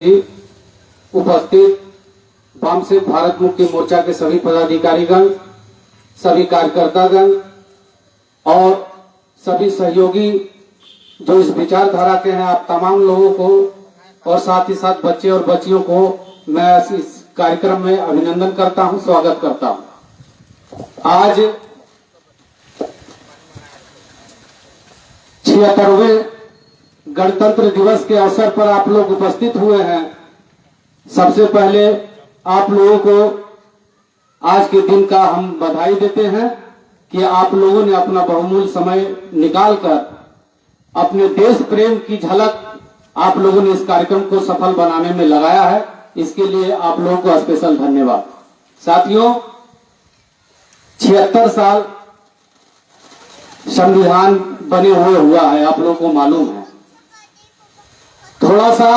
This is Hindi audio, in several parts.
उपस्थित वामसिक भारत मुक्ति मोर्चा के सभी पदाधिकारीगण, सभी कार्यकर्तागण और सभी सहयोगी जो इस विचारधारा के हैं, आप तमाम लोगों को और साथ ही साथ बच्चे और बच्चियों को मैं इस कार्यक्रम में अभिनंदन करता हूं, स्वागत करता हूं। आज 76वें गणतंत्र दिवस के अवसर पर आप लोग उपस्थित हुए हैं। सबसे पहले आप लोगों को आज के दिन का हम बधाई देते हैं कि आप लोगों ने अपना बहुमूल्य समय निकालकर अपने देश प्रेम की झलक आप लोगों ने इस कार्यक्रम को सफल बनाने में लगाया है। इसके लिए आप लोगों को स्पेशल धन्यवाद। साथियों, 76 साल संविधान बने हुए हुआ है, आप लोगों को मालूम है। थोड़ा सा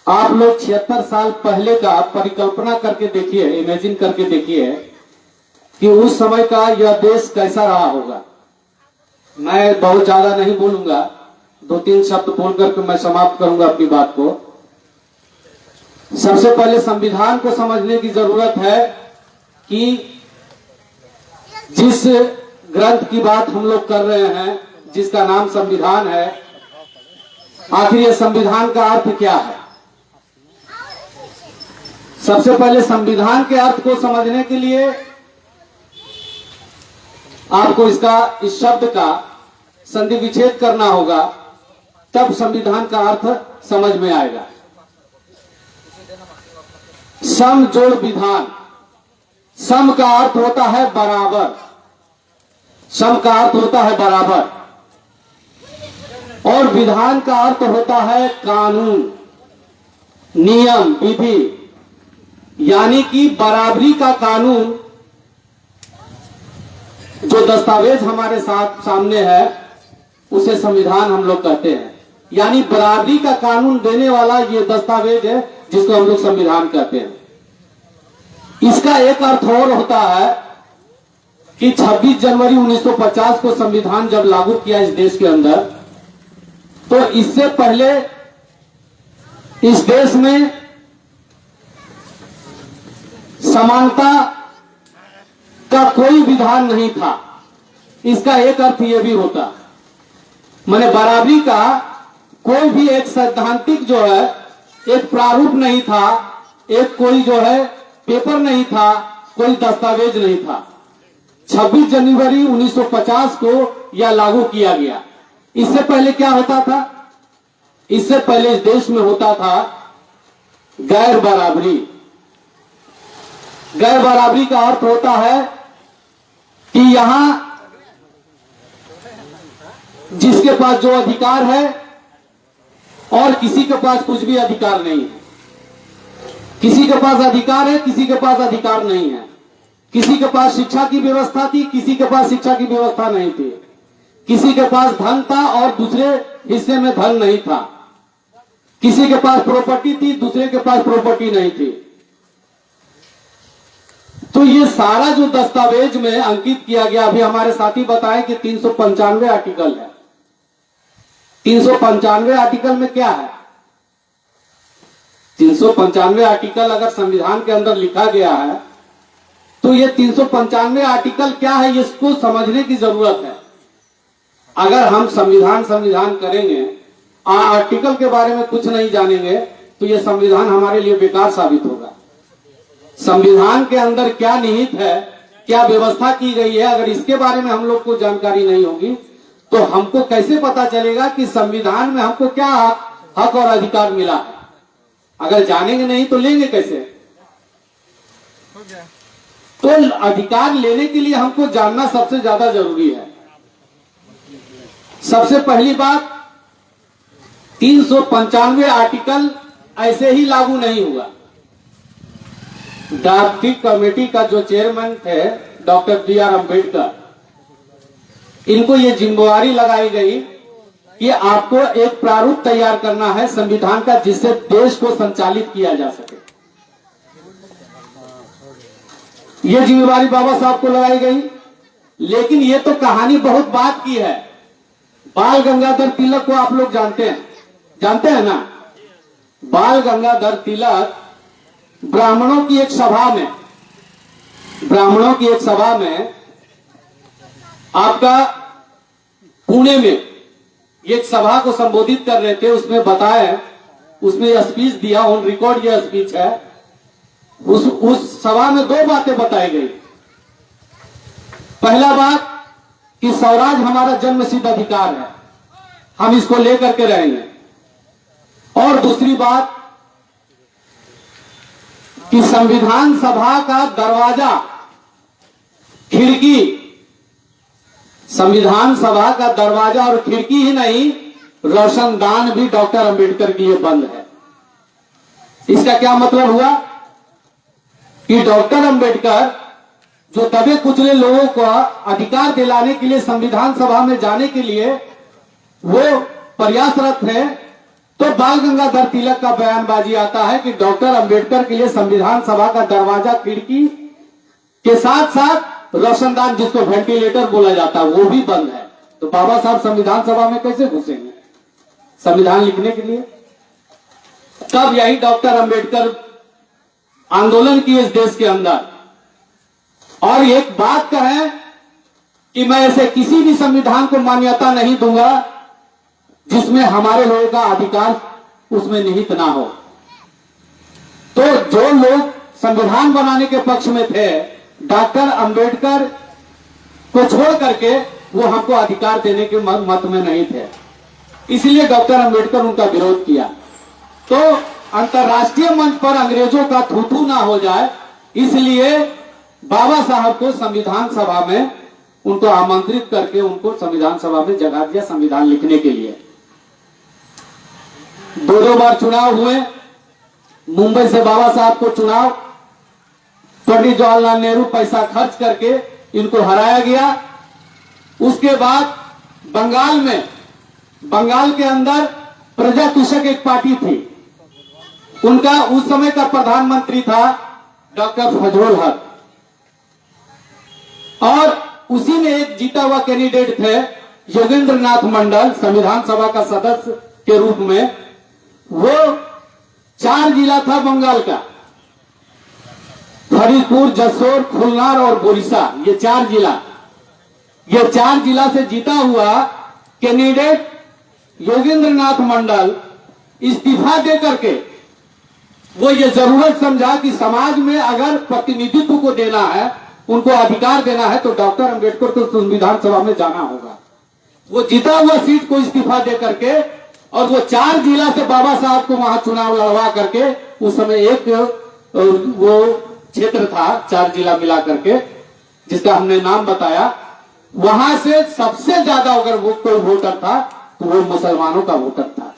आप लोग 76 साल पहले का परिकल्पना करके देखिए, इमेजिन करके देखिए कि उस समय का यह देश कैसा रहा होगा। मैं बहुत ज्यादा नहीं बोलूंगा, 2-3 शब्द बोल करके मैं समाप्त करूंगा अपनी बात को। सबसे पहले संविधान को समझने की जरूरत है कि जिस ग्रंथ की बात हम लोग कर रहे हैं, जिसका नाम संविधान है, आखिर ये संविधान का अर्थ क्या है। सबसे पहले संविधान के अर्थ को समझने के लिए आपको इस शब्द का संधि विच्छेद करना होगा, तब संविधान का अर्थ समझ में आएगा। सम जोड़ विधान, सम का अर्थ होता है बराबर, सम का अर्थ होता है बराबर, और विधान का अर्थ होता है कानून, नियम, विधि। यानी कि बराबरी का कानून, जो दस्तावेज हमारे सामने है, उसे संविधान हम लोग कहते हैं। यानी बराबरी का कानून देने वाला ये दस्तावेज है जिसको हम लोग संविधान कहते हैं। इसका एक अर्थ और होता है कि 26 जनवरी 1950 को संविधान जब लागू किया इस देश के अंदर, तो इससे पहले इस देश में समानता का कोई विधान नहीं था। इसका एक अर्थ यह भी होता, माने बराबरी का कोई भी एक सैद्धांतिक जो है एक प्रारूप नहीं था, एक कोई जो है पेपर नहीं था, कोई दस्तावेज नहीं था। 26 जनवरी 1950 को यह लागू किया गया। इससे पहले क्या होता था? इससे पहले इस देश में होता था गैर बराबरी। गैर बराबरी का अर्थ होता है कि यहां जिसके पास जो अधिकार है और किसी के पास कुछ भी अधिकार नहीं है। किसी के पास अधिकार है, किसी के पास अधिकार नहीं है। किसी के पास शिक्षा की व्यवस्था थी, किसी के पास शिक्षा की व्यवस्था नहीं थी। किसी के पास धन था और दूसरे हिस्से में धन नहीं था। किसी के पास प्रॉपर्टी थी, दूसरे के पास प्रॉपर्टी नहीं थी। तो ये सारा जो दस्तावेज में अंकित किया गया, अभी हमारे साथी बताए कि 395 आर्टिकल है। 395 आर्टिकल में क्या है? 395 आर्टिकल अगर संविधान के अंदर लिखा गया है, तो ये 395 आर्टिकल क्या है, इसको समझने की जरूरत है। अगर हम संविधान करेंगे, आर्टिकल के बारे में कुछ नहीं जानेंगे, तो ये संविधान हमारे लिए बेकार साबित होगा। संविधान के अंदर क्या निहित है, क्या व्यवस्था की गई है, अगर इसके बारे में हम लोग को जानकारी नहीं होगी, तो हमको कैसे पता चलेगा कि संविधान में हमको क्या हक और अधिकार मिला है। अगर जानेंगे नहीं तो लेंगे कैसे? तो अधिकार लेने के लिए हमको जानना सबसे ज्यादा जरूरी है। सबसे पहली बात, 395 आर्टिकल ऐसे ही लागू नहीं हुआ। ड्राफ्टिंग कमेटी का जो चेयरमैन थे डॉक्टर B.R. अम्बेडकर, इनको ये जिम्मेवारी लगाई गई कि आपको एक प्रारूप तैयार करना है संविधान का, जिससे देश को संचालित किया जा सके। ये जिम्मेवारी बाबा साहब को लगाई गई। लेकिन ये तो कहानी बहुत बात की है। बाल गंगाधर तिलक को आप लोग जानते हैं ना? बाल गंगाधर तिलक ब्राह्मणों की एक सभा में आपका पुणे में एक सभा को संबोधित कर रहे थे। उसमें बताया, उसमें स्पीच दिया, ऑन रिकॉर्ड यह स्पीच है। उस सभा में दो बातें बताई गई। पहला बात कि स्वराज हमारा जन्मसिद्ध अधिकार है, हम इसको लेकर के रहेंगे। और दूसरी बात कि संविधान सभा का दरवाजा, खिड़की, संविधान सभा का दरवाजा और खिड़की ही नहीं, रोशनदान भी डॉक्टर अंबेडकर के लिए बंद है। इसका क्या मतलब हुआ कि डॉक्टर अंबेडकर जो दबे कुचले लोगों को अधिकार दिलाने के लिए संविधान सभा में जाने के लिए वो प्रयासरत है, तो बाल गंगाधर तिलक का बयानबाजी आता है कि डॉक्टर अंबेडकर के लिए संविधान सभा का दरवाजा, खिड़की के साथ साथ रोशनदान, जिसको वेंटिलेटर बोला जाता है, वो भी बंद है। तो बाबा साहब संविधान सभा में कैसे घुसेंगे संविधान लिखने के लिए? तब यही डॉक्टर अंबेडकर आंदोलन किए इस देश के अंदर। और एक बात कहें कि मैं ऐसे किसी भी संविधान को मान्यता नहीं दूंगा जिसमें हमारे लोगों का अधिकार उसमें निहित ना हो। तो जो लोग संविधान बनाने के पक्ष में थे, डॉक्टर अंबेडकर को छोड़ करके वो हमको अधिकार देने के मत में नहीं थे, इसलिए डॉक्टर अंबेडकर उनका विरोध किया। तो अंतर्राष्ट्रीय मंच पर अंग्रेजों का थू-थू ना हो जाए, इसलिए बाबा साहब को संविधान सभा में उनको आमंत्रित करके उनको संविधान सभा में जगह दिया संविधान लिखने के लिए। दो बार चुनाव हुए। मुंबई से बाबा साहब को चुनाव पंडित जवाहरलाल नेहरू पैसा खर्च करके इनको हराया गया। उसके बाद बंगाल के अंदर प्रजा कृषक एक पार्टी थी, उनका उस समय का प्रधानमंत्री था डॉक्टर फजलुल हक, और उसी में एक जीता हुआ कैंडिडेट थे योगेंद्र नाथ मंडल, संविधान सभा का सदस्य के रूप में। वो 4 जिला था बंगाल का, फरीदपुर, जसोर, खुलनार और बोरिसा, ये 4 जिला से जीता हुआ कैंडिडेट योगेंद्र नाथ मंडल इस्तीफा दे करके वो ये जरूरत समझा कि समाज में अगर प्रतिनिधित्व को देना है, उनको अधिकार देना है, तो डॉक्टर अंबेडकर को संविधान सभा में जाना होगा। वो जीता हुआ सीट को इस्तीफा दे करके और वो 4 जिला से बाबा साहब को वहां चुनाव लड़वा करके, उस समय एक वो क्षेत्र था 4 जिला मिला करके जिसका हमने नाम बताया, वहां से सबसे ज्यादा अगर वो कोई वोटर था तो वो मुसलमानों का वोटर था।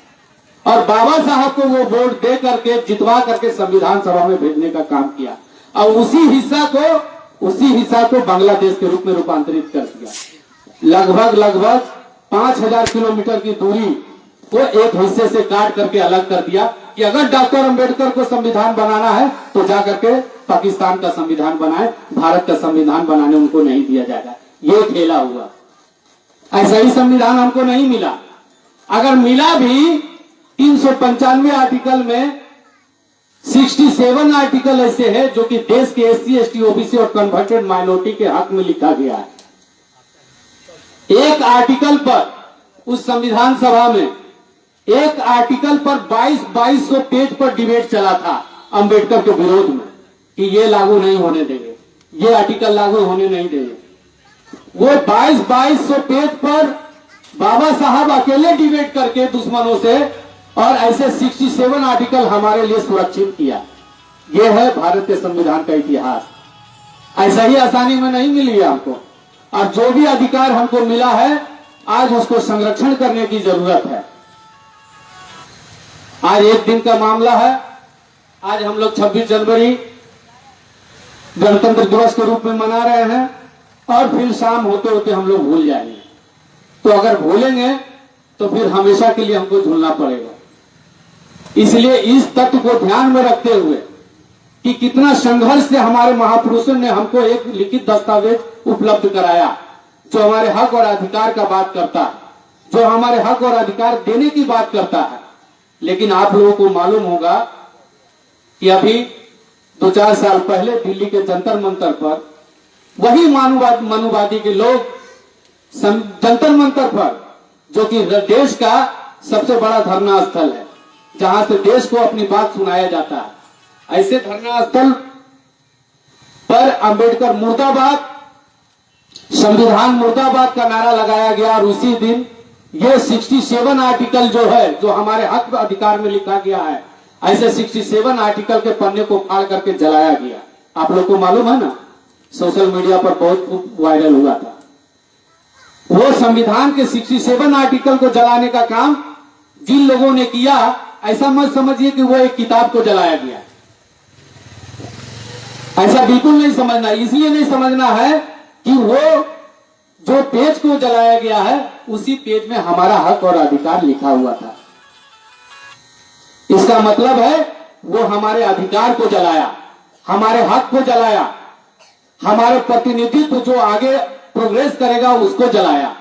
और बाबा साहब को वो वोट दे करके जितवा करके संविधान सभा में भेजने का काम किया और उसी हिस्सा को बांग्लादेश के रूप में रूपांतरित कर दिया। लगभग 5000 किलोमीटर की दूरी को एक हिस्से से काट करके अलग कर दिया कि अगर डॉक्टर अंबेडकर को संविधान बनाना है तो जाकर के पाकिस्तान का संविधान बनाए, भारत का संविधान बनाने उनको नहीं दिया जाएगा। ये खेला हुआ। ऐसा ही संविधान हमको नहीं मिला। अगर मिला भी 395 आर्टिकल में 67 आर्टिकल ऐसे हैं जो कि देश के SC, ST, OBC और कन्वर्टेड माइनॉरिटी के हक में लिखा गया है। एक आर्टिकल पर उस संविधान सभा में एक आर्टिकल पर 2200 पेज पर डिबेट चला था अंबेडकर के विरोध में कि ये लागू नहीं होने देंगे, ये आर्टिकल लागू होने नहीं देंगे। वो 2200 पेज पर बाबा साहब अकेले डिबेट करके दुश्मनों से और ऐसे 67 आर्टिकल हमारे लिए सुरक्षित किया। ये है भारत के संविधान का इतिहास। ऐसा ही आसानी में नहीं मिली है हमको, और जो भी अधिकार हमको मिला है आज उसको संरक्षण करने की जरूरत है। आज एक दिन का मामला है। आज हम लोग 26 जनवरी गणतंत्र दिवस के रूप में मना रहे हैं और फिर शाम होते होते हम लोग भूल जाएंगे। तो अगर भूलेंगे तो फिर हमेशा के लिए हमको झूलना पड़ेगा। इसलिए इस तथ्य को ध्यान में रखते हुए कि कितना संघर्ष से हमारे महापुरुषों ने हमको एक लिखित दस्तावेज उपलब्ध कराया जो हमारे हक और अधिकार का बात करता है, जो हमारे हक और अधिकार देने की बात करता है, लेकिन आप लोगों को मालूम होगा कि अभी 2-4 साल पहले दिल्ली के जंतर मंतर पर वही मनुवादी के लोग जंतर मंतर पर, जो कि देश का सबसे बड़ा धरना स्थल है, जहां से देश को अपनी बात सुनाया जाता है, ऐसे धरना स्थल पर अंबेडकर मुर्दाबाद, संविधान मुर्दाबाद का नारा लगाया गया और उसी दिन ये 67 आर्टिकल जो है, जो हमारे हक अधिकार में लिखा गया है, ऐसे 67 आर्टिकल के पन्ने को फाड़ करके जलाया गया। आप लोग को मालूम है ना, सोशल मीडिया पर बहुत वायरल हुआ था। वो संविधान के 67 आर्टिकल को जलाने का काम जिन लोगों ने किया, ऐसा मत समझिए कि वो एक किताब को जलाया गया, ऐसा बिल्कुल नहीं समझना। इसलिए नहीं समझना है कि वो जो पेज को जलाया गया है, उसी पेज में हमारा हक और अधिकार लिखा हुआ था। इसका मतलब है वो हमारे अधिकार को जलाया, हमारे हक को जलाया, हमारे प्रतिनिधित्व जो आगे प्रोग्रेस करेगा उसको जलाया।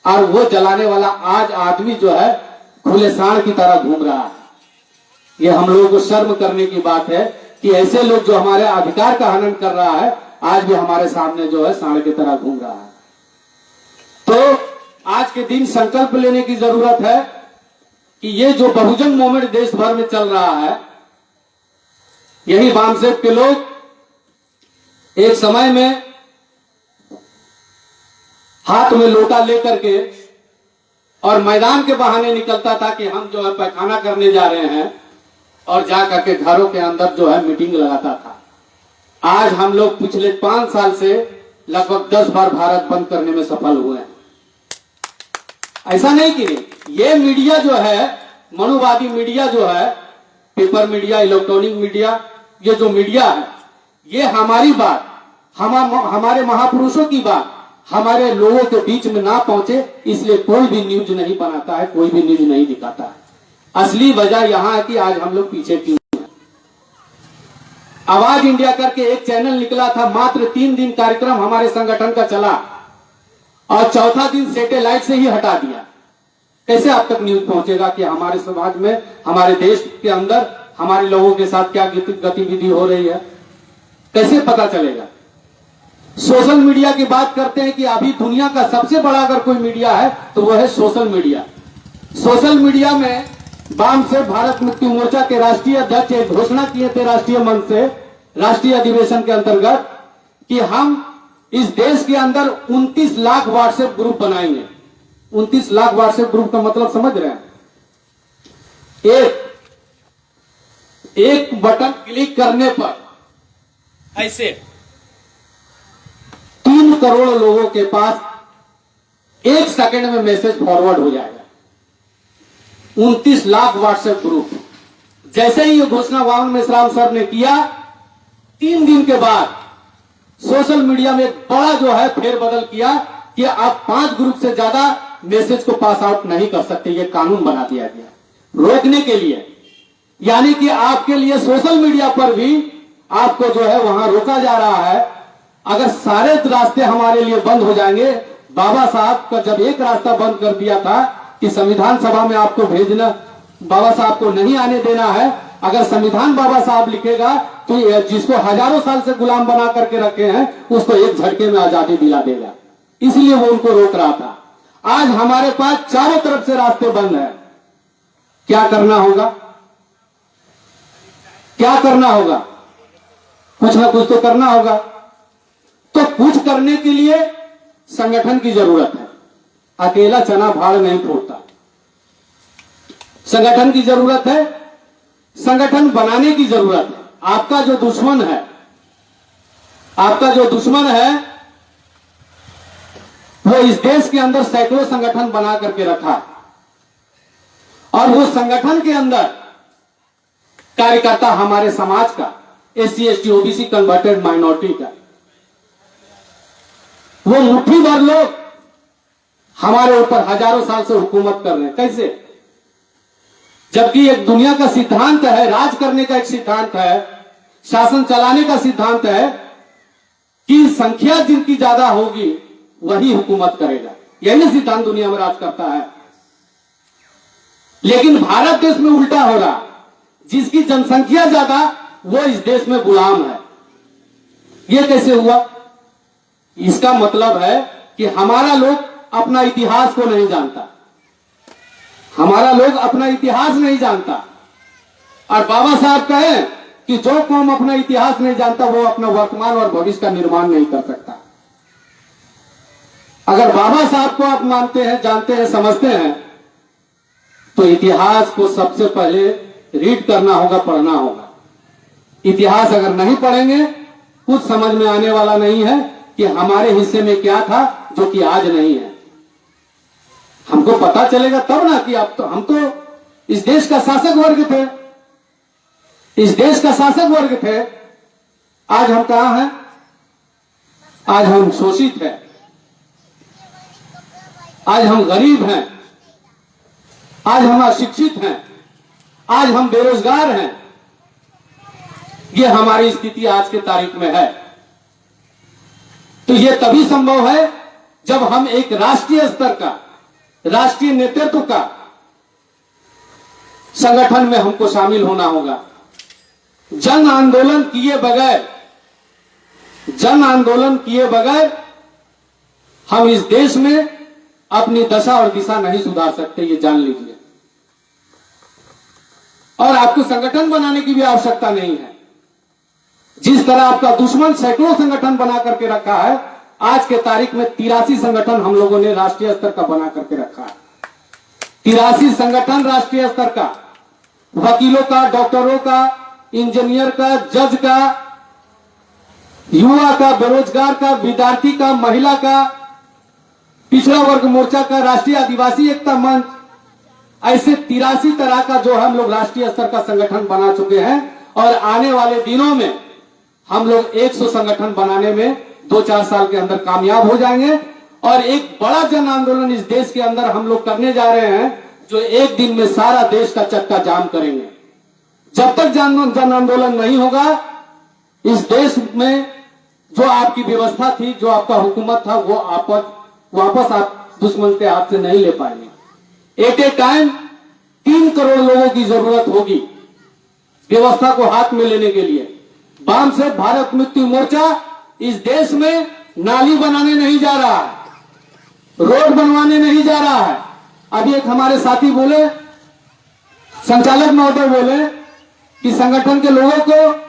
और वो जलाने वाला आज आदमी जो है खुले सांड की तरह घूम रहा है। ये हम लोगों को शर्म करने की बात है कि ऐसे लोग जो हमारे अधिकार का हनन कर रहा है, आज भी हमारे सामने जो है सांड की तरह घूम रहा है। तो आज के दिन संकल्प लेने की जरूरत है कि ये जो बहुजन मूवमेंट देश भर में चल रहा है, यही वामसेप के लोग एक समय में हाथ में लोटा लेकर के और मैदान के बहाने निकलता था कि हम जो है पैखाना करने जा रहे हैं, और जाकर के घरों के अंदर जो है मीटिंग लगाता था। आज हम लोग पिछले 5 साल से लगभग 10 बार भारत बंद करने में सफल हुए हैं। ऐसा नहीं कि ये मीडिया जो है, मनुवादी मीडिया जो है, पेपर मीडिया, इलेक्ट्रॉनिक मीडिया, ये जो मीडिया है, ये हमारी बात, हमारे महापुरुषों की बात हमारे लोगों के बीच में ना पहुंचे, इसलिए कोई भी न्यूज नहीं बनाता है, कोई भी न्यूज नहीं दिखाता है। असली वजह यहां है कि आज हम लोग पीछे क्यों हैं। आवाज इंडिया करके एक चैनल निकला था, मात्र 3 दिन कार्यक्रम हमारे संगठन का चला और चौथा दिन सैटेलाइट से ही हटा दिया। कैसे आप तक न्यूज पहुंचेगा कि हमारे समाज में, हमारे देश के अंदर हमारे लोगों के साथ क्या गतिविधि हो रही है, कैसे पता चलेगा। सोशल मीडिया की बात करते हैं कि अभी दुनिया का सबसे बड़ा अगर कोई मीडिया है तो वह है सोशल मीडिया। सोशल मीडिया में वामसेप भारत मुक्ति मोर्चा के राष्ट्रीय अध्यक्ष एक घोषणा किए थे राष्ट्रीय मंच से, राष्ट्रीय अधिवेशन के अंतर्गत, कि हम इस देश के अंदर 29 लाख व्हाट्सएप ग्रुप बनाएंगे। 29 लाख व्हाट्सएप ग्रुप का मतलब समझ रहे हैं? एक बटन क्लिक करने पर ऐसे 3 करोड़ लोगों के पास 1 सेकंड में मैसेज फॉरवर्ड हो जाएगा। 29 लाख व्हाट्सएप ग्रुप। जैसे ही ये घोषणा वामन मेश्राम सर ने किया, 3 दिन के बाद सोशल मीडिया में एक बड़ा जो है फेरबदल किया कि आप 5 ग्रुप से ज्यादा मैसेज को पास आउट नहीं कर सकते। ये कानून बना दिया गया रोकने के लिए, यानी कि आपके लिए सोशल मीडिया पर भी आपको जो है वहां रोका जा रहा है। अगर सारे रास्ते हमारे लिए बंद हो जाएंगे, बाबा साहब का जब एक रास्ता बंद कर दिया था कि संविधान सभा में आपको भेजना, बाबा साहब को नहीं आने देना है, अगर संविधान बाबा साहब लिखेगा तो जिसको हजारों साल से गुलाम बना करके रखे हैं उसको एक झटके में आजादी दिला देगा, इसलिए वो उनको रोक रहा था। आज हमारे पास चारों तरफ से रास्ते बंद है। क्या करना होगा? क्या करना होगा? कुछ ना कुछ तो करना होगा। तो कुछ करने के लिए संगठन की जरूरत है। अकेला चना भाड़ नहीं फूटता। संगठन की जरूरत है, संगठन बनाने की जरूरत है। आपका जो दुश्मन है, आपका जो दुश्मन है वो इस देश के अंदर सैकड़ों संगठन बना करके रखा है, और वो संगठन के अंदर कार्यकर्ता हमारे समाज का, SC ST OBC converted minority का, वो मुट्ठी भर लोग हमारे ऊपर हजारों साल से हुकूमत कर रहे हैं। कैसे? जबकि एक दुनिया का सिद्धांत है, राज करने का एक सिद्धांत है, शासन चलाने का सिद्धांत है कि संख्या जिनकी ज्यादा होगी वही हुकूमत करेगा। यही सिद्धांत दुनिया में राज करता है। लेकिन भारत देश में उल्टा हो रहा, जिसकी जनसंख्या ज्यादा वो इस देश में गुलाम है। ये कैसे हुआ? इसका मतलब है कि हमारा लोग अपना इतिहास को नहीं जानता, हमारा लोग अपना इतिहास नहीं जानता। और बाबा साहब कहें कि जो कौम अपना इतिहास नहीं जानता वो अपना वर्तमान और भविष्य का निर्माण नहीं कर सकता। अगर बाबा साहब को आप मानते हैं, जानते हैं, समझते हैं, तो इतिहास को सबसे पहले रीड करना होगा, पढ़ना होगा। इतिहास अगर नहीं पढ़ेंगे कुछ समझ में आने वाला नहीं है कि हमारे हिस्से में क्या था जो कि आज नहीं है। हमको पता चलेगा तब ना कि अब तो हम तो इस देश का शासक वर्ग थे, इस देश का शासक वर्ग थे। आज हम कहां हैं? आज हम शोषित हैं, आज हम गरीब हैं, आज हम अशिक्षित हैं, आज हम बेरोजगार हैं। ये हमारी स्थिति आज के तारीख में है। तो ये तभी संभव है जब हम एक राष्ट्रीय स्तर का, राष्ट्रीय नेतृत्व का संगठन में हमको शामिल होना होगा। जन आंदोलन किए बगैर, जन आंदोलन किए बगैर हम इस देश में अपनी दशा और दिशा नहीं सुधार सकते, ये जान लीजिए। और आपको संगठन बनाने की भी आवश्यकता नहीं है। जिस तरह आपका दुश्मन सैकड़ों संगठन बना करके रखा है, आज के तारीख में 83 संगठन हम लोगों ने राष्ट्रीय स्तर का बना करके रखा है। 83 संगठन राष्ट्रीय स्तर का, वकीलों का, डॉक्टरों का, इंजीनियर का, जज का, युवा का, बेरोजगार का, विद्यार्थी का, महिला का, पिछड़ा वर्ग मोर्चा का, राष्ट्रीय आदिवासी एकता मंच, ऐसे 83 तरह का जो हम लोग राष्ट्रीय स्तर का संगठन बना चुके हैं। और आने वाले दिनों में हम लोग 100 संगठन बनाने में 2-4 साल के अंदर कामयाब हो जाएंगे। और एक बड़ा जन आंदोलन इस देश के अंदर हम लोग करने जा रहे हैं, जो एक दिन में सारा देश का चक्का जाम करेंगे। जब तक जन आंदोलन नहीं होगा, इस देश में जो आपकी व्यवस्था थी, जो आपका हुकूमत था, वो वापस आप दुश्मन के हाथ से नहीं ले पाएंगे। एट ए टाइम 3 करोड़ लोगों की जरूरत होगी व्यवस्था को हाथ में लेने के लिए। वाम से भारत मुक्ति मोर्चा इस देश में नाली बनाने नहीं जा रहा है, रोड बनवाने नहीं जा रहा है। अभी एक हमारे साथी बोले, संचालक महोदय बोले कि संगठन के लोगों को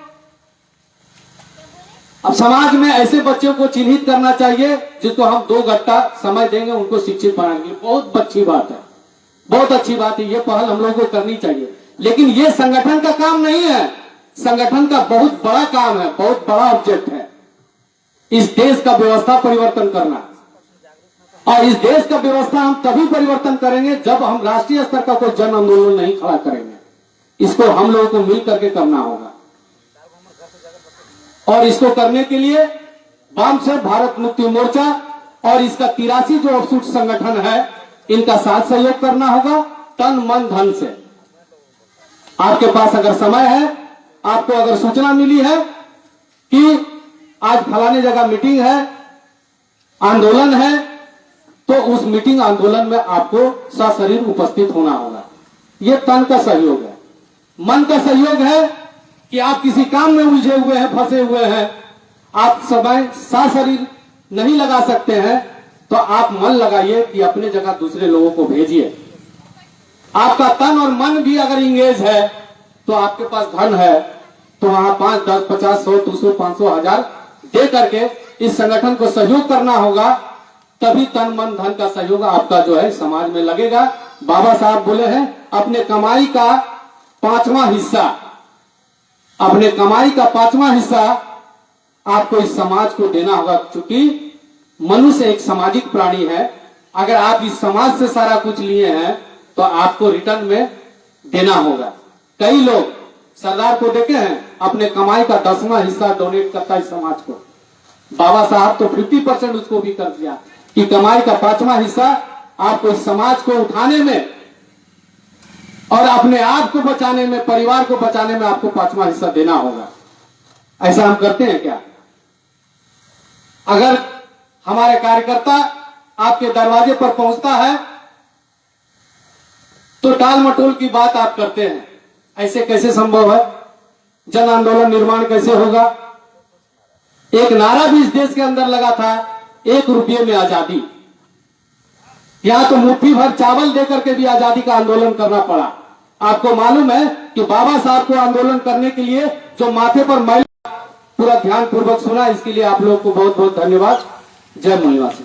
अब समाज में ऐसे बच्चों को चिन्हित करना चाहिए जिसको हम 2 घंटा समय देंगे, उनको शिक्षित बनाएंगे। बहुत अच्छी बात है, बहुत अच्छी बात है, ये पहल हम लोगों को करनी चाहिए। लेकिन ये संगठन का काम नहीं है, संगठन का बहुत बड़ा काम है, बहुत बड़ा ऑब्जेक्ट है इस देश का व्यवस्था परिवर्तन करना। और इस देश का व्यवस्था हम तभी परिवर्तन करेंगे जब हम राष्ट्रीय स्तर का कोई जन आंदोलन नहीं खड़ा करेंगे। इसको हम लोगों को मिल करके करना होगा। और इसको करने के लिए वाम से भारत मुक्ति मोर्चा और इसका 83 जो ऑफशूट संगठन है, इनका साथ सहयोग करना होगा, तन मन धन से। आपके पास अगर समय है, आपको अगर सूचना मिली है कि आज फलाने जगह मीटिंग है, आंदोलन है, तो उस मीटिंग आंदोलन में आपको सशरीर उपस्थित होना होगा। यह तन का सहयोग है। मन का सहयोग है कि आप किसी काम में उलझे हुए हैं, फंसे हुए हैं, आप समय सशरीर नहीं लगा सकते हैं, तो आप मन लगाइए कि अपने जगह दूसरे लोगों को भेजिए। आपका तन और मन भी अगर इंगेज है, तो आपके पास धन है, तो वहां 5, 10, 50, 100, 200, 500, 1000 दे करके इस संगठन को सहयोग करना होगा। तभी तन मन धन का सहयोग आपका जो है समाज में लगेगा। बाबा साहब बोले हैं, अपने कमाई का 5वां हिस्सा, अपने कमाई का 5वां हिस्सा आपको इस समाज को देना होगा। क्योंकि मनुष्य एक सामाजिक प्राणी है। अगर आप इस समाज से सारा कुछ लिए हैं, तो आपको रिटर्न में देना होगा। कई लोग सरदार को देखे हैं, अपने कमाई का 10वां हिस्सा डोनेट करता है समाज को। बाबा साहब तो 50% उसको भी कर दिया कि कमाई का 5वां हिस्सा आपको इस समाज को उठाने में और अपने आप को बचाने में, परिवार को बचाने में आपको 5वां हिस्सा देना होगा। ऐसा हम करते हैं क्या? अगर हमारे कार्यकर्ता आपके दरवाजे पर पहुंचता है तो टाल मटोल की बात आप करते हैं। ऐसे कैसे संभव है? जन आंदोलन निर्माण कैसे होगा? एक नारा भी इस देश के अंदर लगा था, 1 रुपये में आजादी। यहां तो मुट्ठी भर चावल देकर के भी आजादी का आंदोलन करना पड़ा। आपको मालूम है कि बाबा साहब को आंदोलन करने के लिए जो माथे पर मैल, पूरा ध्यान पूर्वक सुना, इसके लिए आप लोगों को बहुत बहुत धन्यवाद। जय महिवासी।